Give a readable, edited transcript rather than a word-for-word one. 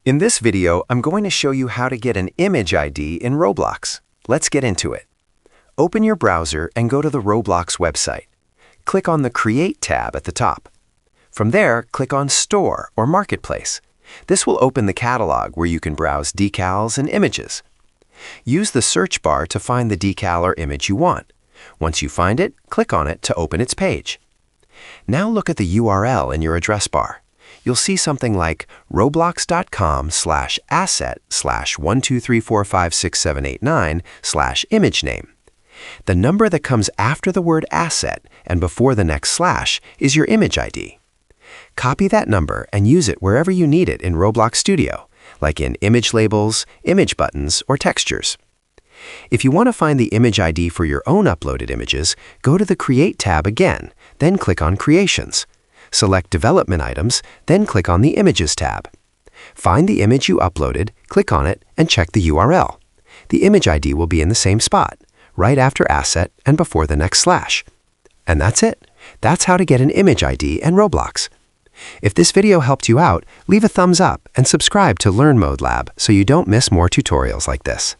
In this video, I'm going to show you how to get an image ID in Roblox. Let's get into it. Open your browser and go to the Roblox website. Click on the Create tab at the top. From there, click on Store or Marketplace. This will open the catalog where you can browse decals and images. Use the search bar to find the decal or image you want. Once you find it, click on it to open its page. Now look at the URL in your address bar. You'll see something like roblox.com/asset/123456789/image name. The number that comes after the word asset and before the next slash is your image ID. Copy that number and use it wherever you need it in Roblox Studio, like in image labels, image buttons, or textures. If you want to find the image ID for your own uploaded images, go to the Create tab again, then click on Creations. Select Development Items, then click on the Images tab. Find the image you uploaded, click on it, and check the URL. The image ID will be in the same spot, right after Asset and before the next slash. And that's it. That's how to get an image ID in Roblox. If this video helped you out, leave a thumbs up and subscribe to Learn Mode Lab so you don't miss more tutorials like this.